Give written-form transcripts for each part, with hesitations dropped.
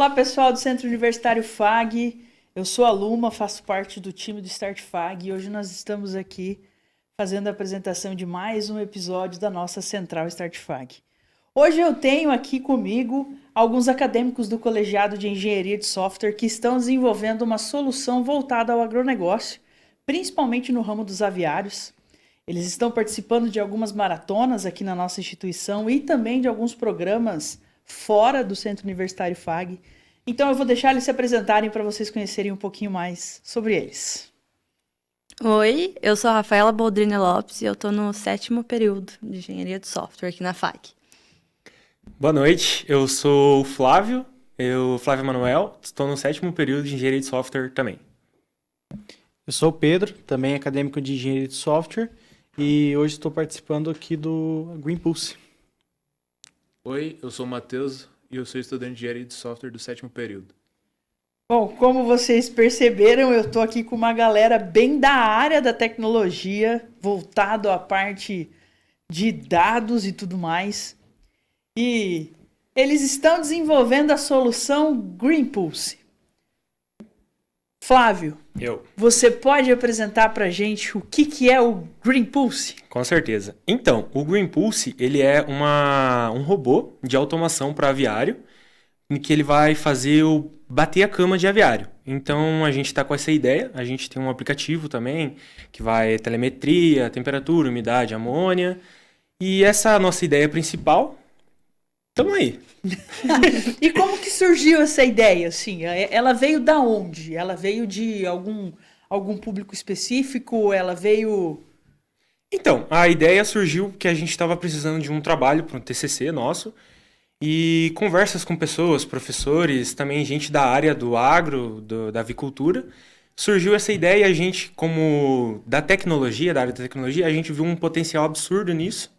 Olá, pessoal do Centro Universitário FAG. Eu sou a Luma, faço parte do time do Start FAG e hoje nós estamos aqui fazendo a apresentação de mais um episódio da nossa Central Start FAG. Hoje eu tenho aqui comigo alguns acadêmicos do Colegiado de Engenharia de Software que estão desenvolvendo uma solução voltada ao agronegócio, principalmente no ramo dos aviários. Eles estão participando de algumas maratonas aqui na nossa instituição e também de alguns programas fora do Centro Universitário FAG. Então eu vou deixar eles se apresentarem para vocês conhecerem um pouquinho mais sobre eles. Oi, eu sou a Rafaela Boldrini Lopes e eu estou no 7º período de Engenharia de Software aqui na FAG. Boa noite, eu sou o Flávio Manuel, estou no 7º período de Engenharia de Software também. Eu sou o Pedro, também acadêmico de Engenharia de Software, e hoje estou participando aqui do Greenpulse. Oi, eu sou o Matheus e eu sou estudante de Engenharia de Software do 7º período. Bom, como vocês perceberam, eu estou aqui com uma galera bem da área da tecnologia, voltado à parte de dados e tudo mais. E eles estão desenvolvendo a solução Greenpulse. Flávio, você pode apresentar para a gente o que é o Greenpulse? Com certeza. Então, o Greenpulse, ele é um robô de automação para aviário, em que ele vai fazer bater a cama de aviário. Então, a gente está com essa ideia, a gente tem um aplicativo também, que vai telemetria, temperatura, umidade, amônia, e essa é a nossa ideia principal. Tamo aí. E como que surgiu essa ideia, assim? Ela veio da onde? Ela veio de algum público específico? Ela veio... Então, a ideia surgiu que a gente estava precisando de um trabalho para um TCC nosso e conversas com pessoas, professores, também gente da área do agro, da avicultura. Surgiu essa ideia e a gente, como da área da tecnologia, a gente viu um potencial absurdo nisso.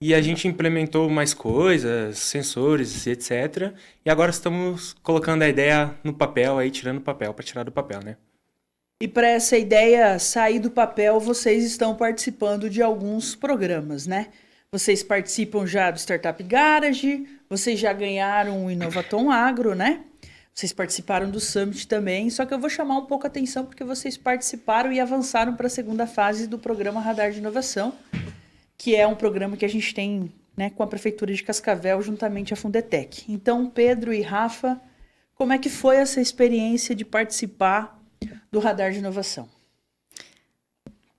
E a gente implementou mais coisas, sensores, etc. E agora estamos colocando a ideia no papel, aí tirando o papel, para tirar do papel, né? E para essa ideia sair do papel, vocês estão participando de alguns programas, né? Vocês participam já do Startup Garage, vocês já ganharam o Inovaton Agro, né? Vocês participaram do Summit também, só que eu vou chamar um pouco a atenção porque vocês participaram e avançaram para a segunda fase do programa Radar de Inovação, que é um programa que a gente tem, né, com a Prefeitura de Cascavel, juntamente à Fundetec. Então, Pedro e Rafa, como é que foi essa experiência de participar do Radar de Inovação?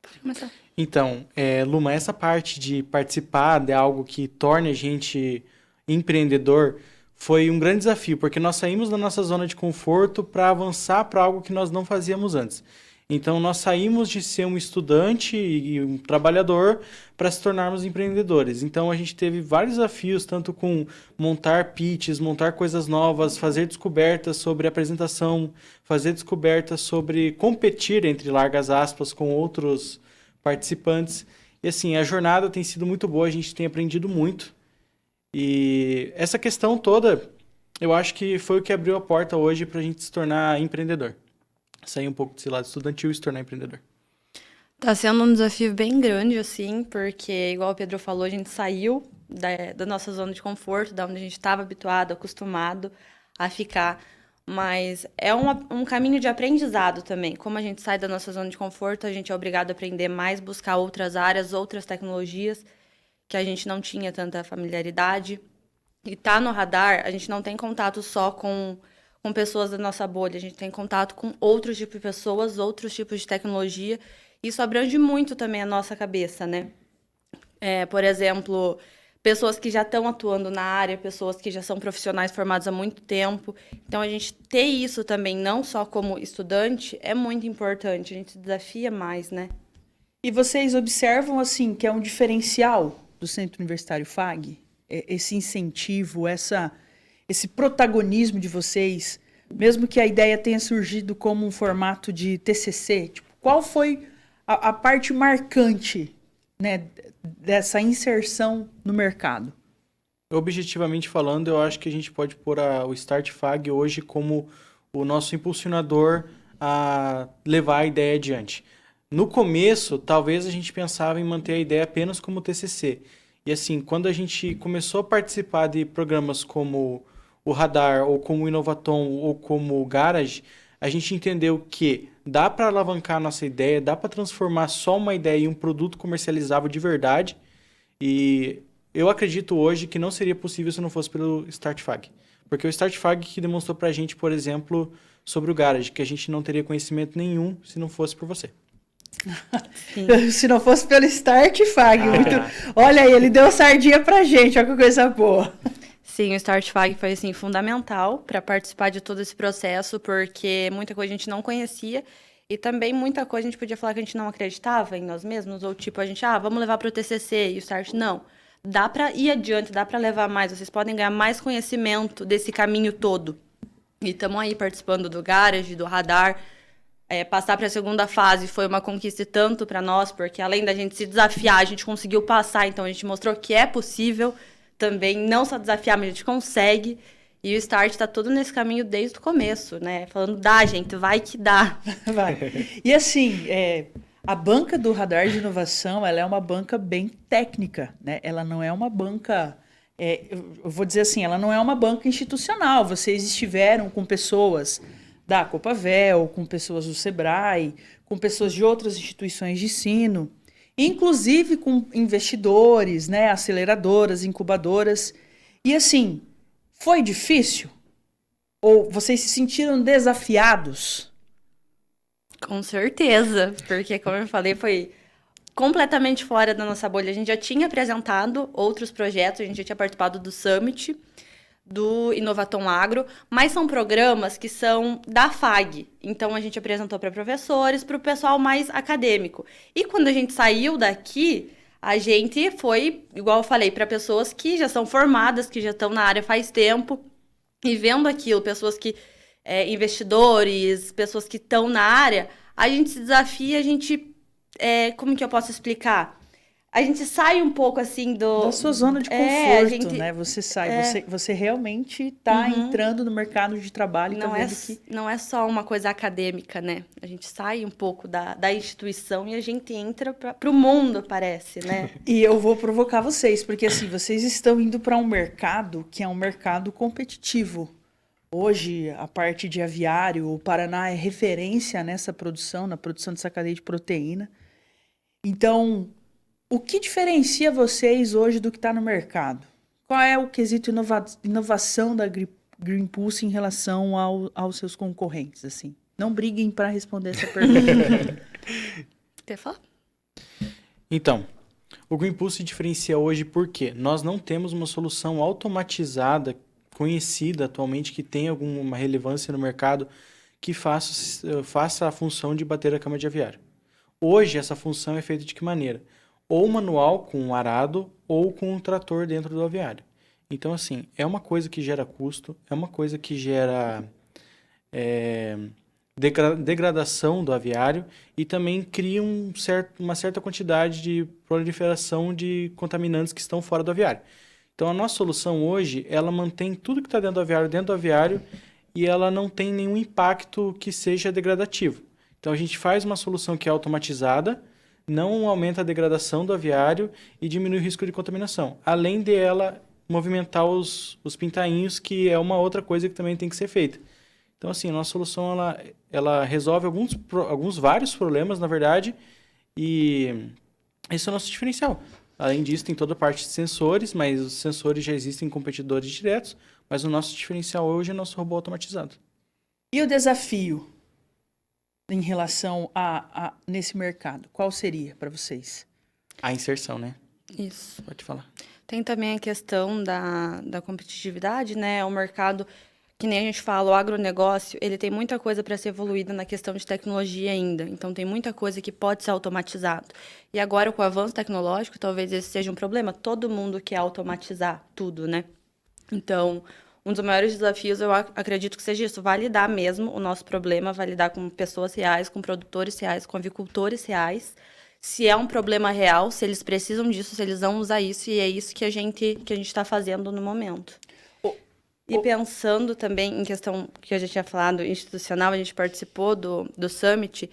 Pode começar. Então, Luma, essa parte de participar de algo que torne a gente empreendedor foi um grande desafio, porque nós saímos da nossa zona de conforto para avançar para algo que nós não fazíamos antes. Então, nós saímos de ser um estudante e um trabalhador para se tornarmos empreendedores. Então, a gente teve vários desafios, tanto com montar pitches, montar coisas novas, fazer descobertas sobre apresentação, fazer descobertas sobre competir, entre largas aspas, com outros participantes. E, assim, a jornada tem sido muito boa, a gente tem aprendido muito. E essa questão toda, eu acho que foi o que abriu a porta hoje para a gente se tornar empreendedor. Sair um pouco desse lado estudantil e se tornar empreendedor. Tá sendo um desafio bem grande, assim, porque, igual o Pedro falou, a gente saiu da nossa zona de conforto, da onde a gente estava habituado, acostumado a ficar. Mas é um caminho de aprendizado também. Como a gente sai da nossa zona de conforto, a gente é obrigado a aprender mais, buscar outras áreas, outras tecnologias que a gente não tinha tanta familiaridade. E tá no radar, a gente não tem contato só com pessoas da nossa bolha, a gente tem contato com outros tipos de pessoas, outros tipos de tecnologia. Isso abrange muito também a nossa cabeça, né? Por exemplo, pessoas que já estão atuando na área, pessoas que já são profissionais formados há muito tempo. Então, a gente ter isso também, não só como estudante, é muito importante. A gente se desafia mais, né? E vocês observam, assim, que é um diferencial do Centro Universitário FAG? Esse incentivo, esse protagonismo de vocês, mesmo que a ideia tenha surgido como um formato de TCC, tipo, qual foi a parte marcante, né, dessa inserção no mercado? Objetivamente falando, eu acho que a gente pode pôr o Start FAG hoje como o nosso impulsionador a levar a ideia adiante. No começo, talvez a gente pensava em manter a ideia apenas como TCC. E assim, quando a gente começou a participar de programas como o Radar, ou como o Inovatom, ou como o Garage, a gente entendeu que dá para alavancar a nossa ideia, dá para transformar só uma ideia em um produto comercializável de verdade. E eu acredito hoje que não seria possível se não fosse pelo StartFag. Porque o StartFag que demonstrou para a gente, por exemplo, sobre o Garage, que a gente não teria conhecimento nenhum se não fosse por você. Se não fosse pelo StartFag. Olha aí, ele deu sardinha pra gente, olha que coisa boa. Sim, o StartFag foi assim, fundamental para participar de todo esse processo, porque muita coisa a gente não conhecia e também muita coisa a gente podia falar que a gente não acreditava em nós mesmos, ou tipo, a gente, vamos levar para o TCC e o Start, não. Dá para ir adiante, dá para levar mais, vocês podem ganhar mais conhecimento desse caminho todo. E estamos aí participando do Garage, do Radar. Passar para a segunda fase foi uma conquista tanto para nós, porque além da gente se desafiar, a gente conseguiu passar, então a gente mostrou que é possível também, não só desafiar, mas a gente consegue. E o Start está todo nesse caminho desde o começo, né? Falando, dá, gente, vai que dá. Vai. E assim, a banca do Radar de Inovação, ela é uma banca bem técnica, né? Ela não é uma banca, eu vou dizer assim, ela não é uma banca institucional. Vocês estiveram com pessoas da Copavel, com pessoas do Sebrae, com pessoas de outras instituições de ensino, inclusive com investidores, né, aceleradoras, incubadoras. E assim, foi difícil? Ou vocês se sentiram desafiados? Com certeza, porque como eu falei, foi completamente fora da nossa bolha. A gente já tinha apresentado outros projetos, a gente já tinha participado do Summit, do Inovatom Agro, mas são programas que são da FAG. Então, a gente apresentou para professores, para o pessoal mais acadêmico. E quando a gente saiu daqui, a gente foi, igual eu falei, para pessoas que já são formadas, que já estão na área faz tempo, e vendo aquilo, pessoas que, investidores, pessoas que estão na área, a gente se desafia, a gente, como que eu posso explicar? A gente sai um pouco, assim, da sua zona de conforto, gente, né? Você sai, você realmente está entrando no mercado de trabalho e não tá vendo que... Não é só uma coisa acadêmica, né? A gente sai um pouco da instituição e a gente entra para o mundo, parece, né? E eu vou provocar vocês, porque assim, vocês estão indo para um mercado que é um mercado competitivo. Hoje, a parte de aviário, o Paraná é referência nessa produção, na produção dessa cadeia de proteína. Então, o que diferencia vocês hoje do que está no mercado? Qual é o quesito inovação da Greenpulse em relação aos seus concorrentes? Assim? Não briguem para responder essa pergunta. Quer falar? Então, o Greenpulse se diferencia hoje porque nós não temos uma solução automatizada, conhecida atualmente, que tenha alguma relevância no mercado, que faça a função de bater a cama de aviário. Hoje, essa função é feita de que maneira? Ou manual, com um arado, ou com um trator dentro do aviário. Então, assim, é uma coisa que gera custo, é uma coisa que gera degradação do aviário e também cria uma certa quantidade de proliferação de contaminantes que estão fora do aviário. Então, a nossa solução hoje, ela mantém tudo que está dentro do aviário e ela não tem nenhum impacto que seja degradativo. Então, a gente faz uma solução que é automatizada, não aumenta a degradação do aviário e diminui o risco de contaminação. Além de ela movimentar os pintainhos, que é uma outra coisa que também tem que ser feita. Então, assim, a nossa solução ela resolve vários problemas, na verdade, e esse é o nosso diferencial. Além disso, tem toda a parte de sensores, mas os sensores já existem em competidores diretos, mas o nosso diferencial hoje é o nosso robô automatizado. E o desafio em relação nesse mercado? Qual seria para vocês? A inserção, né? Isso. Pode falar. Tem também a questão da competitividade, né? O mercado, que nem a gente fala, o agronegócio, ele tem muita coisa para ser evoluída na questão de tecnologia ainda. Então, tem muita coisa que pode ser automatizado. E agora, com o avanço tecnológico, talvez esse seja um problema. Todo mundo quer automatizar tudo, né? Então, um dos maiores desafios, eu acredito que seja isso, validar mesmo o nosso problema, validar com pessoas reais, com produtores reais, com avicultores reais, se é um problema real, se eles precisam disso, se eles vão usar isso, e é isso que a gente está fazendo no momento. E pensando também em questão que a gente tinha falado, institucional, a gente participou do Summit,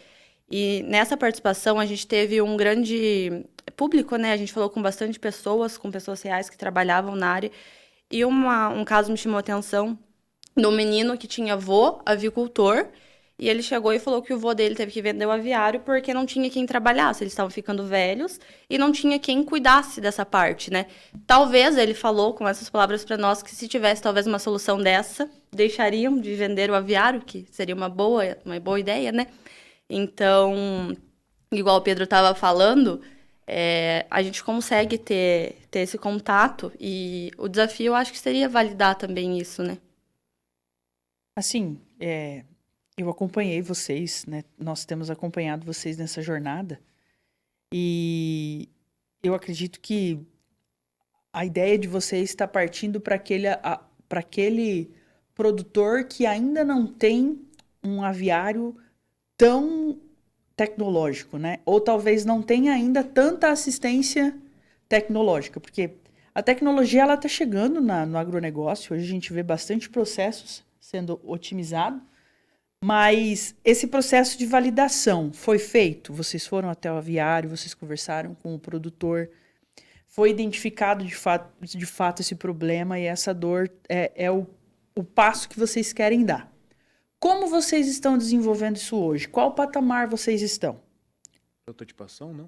e nessa participação a gente teve um grande público, né? A gente falou com bastante pessoas, com pessoas reais que trabalhavam na área, e um caso me chamou a atenção, de um menino que tinha avô, avicultor, e ele chegou e falou que o vô dele teve que vender o aviário porque não tinha quem trabalhasse, eles estavam ficando velhos e não tinha quem cuidasse dessa parte, né? Talvez ele falou com essas palavras para nós que se tivesse talvez uma solução dessa, deixariam de vender o aviário, que seria uma boa ideia, né? Então, igual o Pedro estava falando, a gente consegue ter esse contato e o desafio eu acho que seria validar também isso, né? Assim, eu acompanhei vocês, né? Nós temos acompanhado vocês nessa jornada e eu acredito que a ideia de vocês está partindo para aquele produtor que ainda não tem um aviário tão tecnológico, né? Ou talvez não tenha ainda tanta assistência tecnológica, porque a tecnologia ela está chegando no agronegócio. Hoje a gente vê bastante processos sendo otimizados, mas esse processo de validação foi feito? Vocês foram até o aviário, vocês conversaram com o produtor, foi identificado de fato esse problema e essa dor é o passo que vocês querem dar. Como vocês estão desenvolvendo isso hoje? Qual patamar vocês estão? Prototipação, não?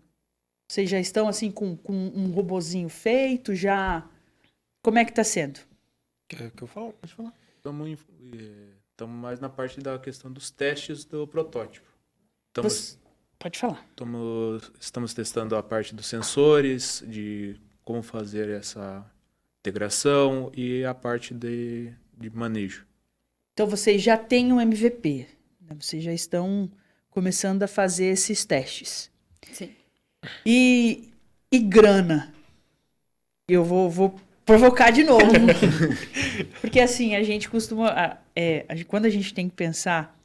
Vocês já estão assim com um robozinho feito? Já? Como é que está sendo? Quer que eu falo? Pode falar. Estamos mais na parte da questão dos testes do protótipo. Pode falar. Estamos testando a parte dos sensores, de como fazer essa integração e a parte de manejo. Então vocês já têm um MVP, né? Vocês já estão começando a fazer esses testes. Sim. E grana? Eu vou provocar de novo. Porque assim, a gente costuma... quando a gente tem que pensar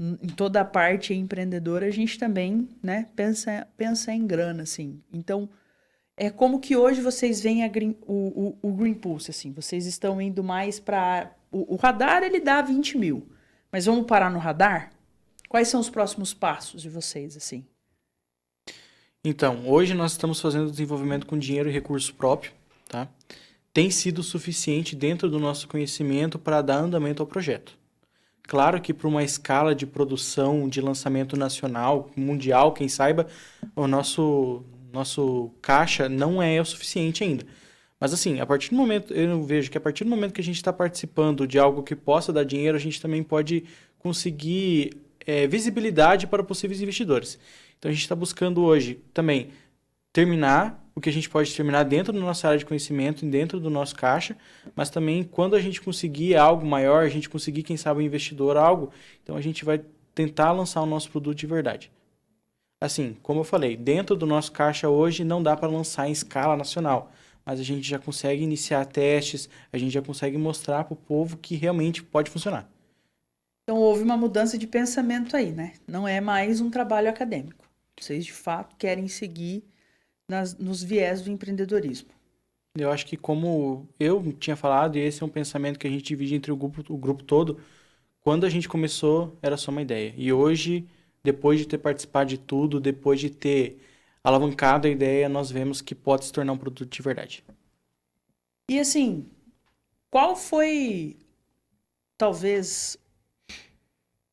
em toda a parte empreendedora, a gente também, né, pensa em grana, assim. Então, como que hoje vocês veem o Green Pulse, assim? Vocês estão indo mais para... O radar, ele dá 20 mil. Mas vamos parar no radar? Quais são os próximos passos de vocês, assim? Então, hoje nós estamos fazendo desenvolvimento com dinheiro e recurso próprio, tá? Tem sido suficiente dentro do nosso conhecimento para dar andamento ao projeto. Claro que para uma escala de produção, de lançamento nacional, mundial, quem saiba, o nosso caixa não é o suficiente ainda. Mas assim, a partir do momento, eu vejo que a partir do momento que a gente está participando de algo que possa dar dinheiro, a gente também pode conseguir visibilidade para possíveis investidores. Então a gente está buscando hoje também terminar o que a gente pode terminar dentro da nossa área de conhecimento, dentro do nosso caixa, mas também quando a gente conseguir algo maior, a gente conseguir, quem sabe, um investidor, algo, então a gente vai tentar lançar o nosso produto de verdade. Assim, como eu falei, dentro do nosso caixa hoje não dá para lançar em escala nacional, mas a gente já consegue iniciar testes, a gente já consegue mostrar para o povo que realmente pode funcionar. Então houve uma mudança de pensamento aí, né? Não é mais um trabalho acadêmico. Vocês, de fato, querem seguir nos viés do empreendedorismo. Eu acho que, como eu tinha falado, e esse é um pensamento que a gente divide entre o grupo todo, quando a gente começou, era só uma ideia. E hoje, depois de ter participado de tudo, depois de ter alavancado a ideia, nós vemos que pode se tornar um produto de verdade. E assim, qual foi, talvez,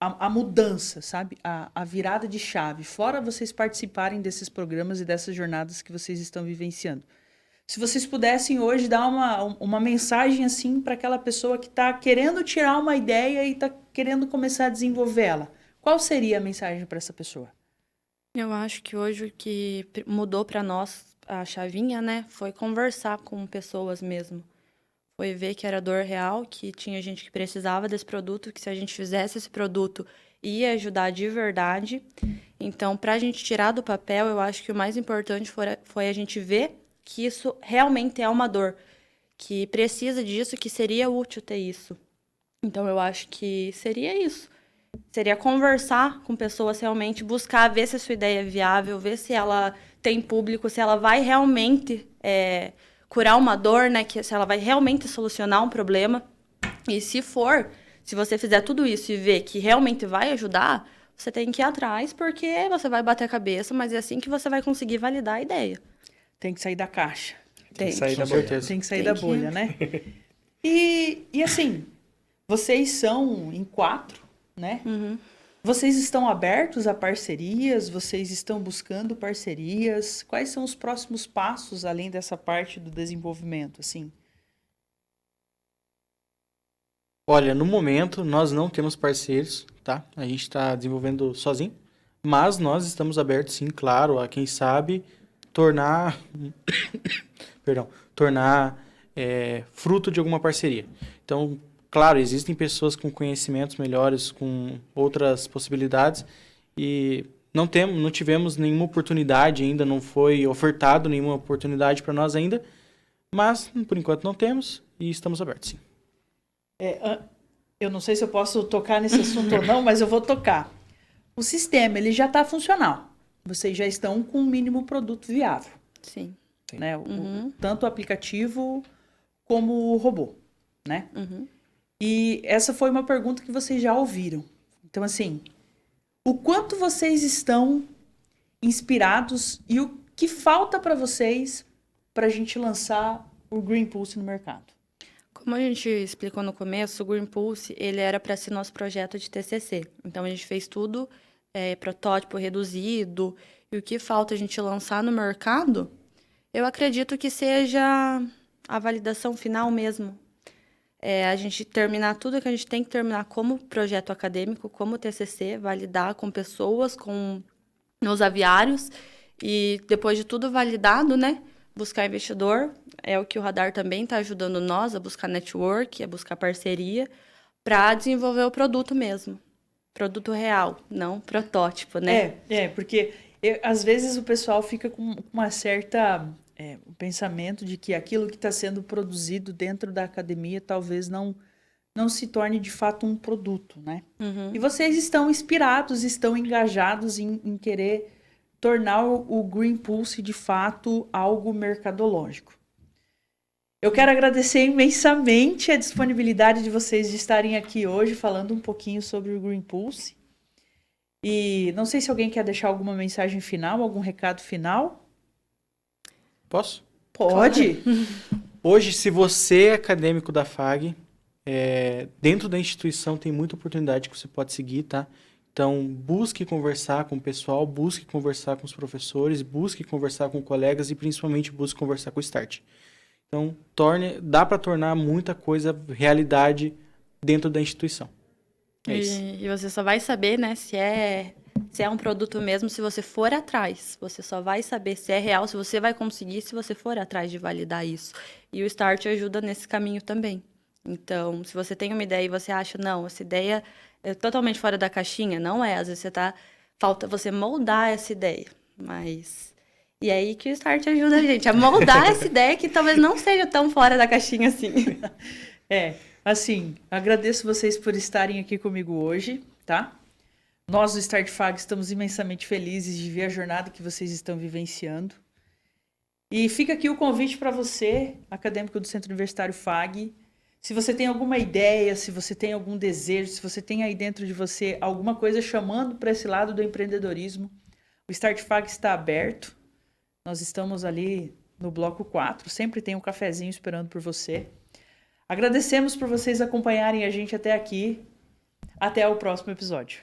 a mudança, sabe? A virada de chave, fora vocês participarem desses programas e dessas jornadas que vocês estão vivenciando. Se vocês pudessem hoje dar uma mensagem assim para aquela pessoa que está querendo tirar uma ideia e está querendo começar a desenvolvê-la, qual seria a mensagem para essa pessoa? Eu acho que hoje o que mudou para nós a chavinha, né, foi conversar com pessoas mesmo. Foi ver que era dor real, que tinha gente que precisava desse produto, que se a gente fizesse esse produto ia ajudar de verdade. Então, para a gente tirar do papel, eu acho que o mais importante foi a gente ver que isso realmente é uma dor, que precisa disso, que seria útil ter isso. Então, eu acho que seria isso. Seria conversar com pessoas realmente, buscar ver se a sua ideia é viável, ver se ela tem público, se ela vai realmente curar uma dor, né? Se ela vai realmente solucionar um problema. E se você fizer tudo isso e ver que realmente vai ajudar, você tem que ir atrás, porque você vai bater a cabeça, mas é assim que você vai conseguir validar a ideia. Tem que sair da caixa. Tem que sair da bolha. Tem que sair da bolha, né? E assim, Vocês são em 4, né? Vocês estão abertos a parcerias? Vocês estão buscando parcerias? Quais são os próximos passos, além dessa parte do desenvolvimento, assim? Olha, no momento nós não temos parceiros, tá? A gente está desenvolvendo sozinho, mas nós estamos abertos, sim, claro, a quem sabe tornar, tornar fruto de alguma parceria. Então, claro, existem pessoas com conhecimentos melhores, com outras possibilidades e não tivemos nenhuma oportunidade ainda, não foi ofertado nenhuma oportunidade para nós ainda, mas por enquanto não temos e estamos abertos, sim. Eu não sei se eu posso tocar nesse assunto ou não, mas eu vou tocar. O sistema, ele já está funcional. Vocês já estão com um mínimo produto viável, Sim. né? Tanto o aplicativo como o robô, né? E essa foi uma pergunta que vocês já ouviram. Então, assim, o quanto vocês estão inspirados e o que falta para vocês para a gente lançar o Green Pulse no mercado? Como a gente explicou no começo, o Green Pulse, ele era para ser nosso projeto de TCC. Então, a gente fez tudo, protótipo reduzido, e o que falta a gente lançar no mercado, eu acredito que seja a validação final mesmo. A gente terminar tudo que a gente tem que terminar como projeto acadêmico, como TCC, validar com pessoas, com nos aviários, e depois de tudo validado, né? Buscar investidor, é o que o Radar também está ajudando nós a buscar network, a buscar parceria, para desenvolver o produto mesmo. Produto real, não protótipo, né? Porque às vezes o pessoal fica com uma certa um pensamento de que aquilo que está sendo produzido dentro da academia talvez não se torne de fato um produto, né? E vocês estão inspirados, estão engajados em querer tornar o Green Pulse, de fato, algo mercadológico. Eu quero agradecer imensamente a disponibilidade de vocês de estarem aqui hoje falando um pouquinho sobre o Green Pulse. E não sei se alguém quer deixar alguma mensagem final, algum recado final. Posso? Pode. Hoje, se você é acadêmico da FAG, dentro da instituição tem muita oportunidade que você pode seguir, tá? Então, busque conversar com o pessoal, busque conversar com os professores, busque conversar com colegas e, principalmente, busque conversar com o Start. Então, dá para tornar muita coisa realidade dentro da instituição. É isso. E você só vai saber, né, se é um produto mesmo se você for atrás. Você só vai saber se é real, se você vai conseguir, se você for atrás de validar isso. E o Start ajuda nesse caminho também. Então, se você tem uma ideia e você acha, não, essa ideia é totalmente fora da caixinha, não é. Às vezes falta você moldar essa ideia. Mas... E é aí que o Start ajuda a gente a moldar essa ideia que talvez não seja tão fora da caixinha assim. Assim, agradeço vocês por estarem aqui comigo hoje, tá? Nós do Start FAG estamos imensamente felizes de ver a jornada que vocês estão vivenciando. E fica aqui o convite para você, acadêmico do Centro Universitário FAG. Se você tem alguma ideia, se você tem algum desejo, se você tem aí dentro de você alguma coisa chamando para esse lado do empreendedorismo, o Start FAG está aberto. Nós estamos ali no bloco 4, sempre tem um cafezinho esperando por você. Agradecemos por vocês acompanharem a gente até aqui. Até o próximo episódio.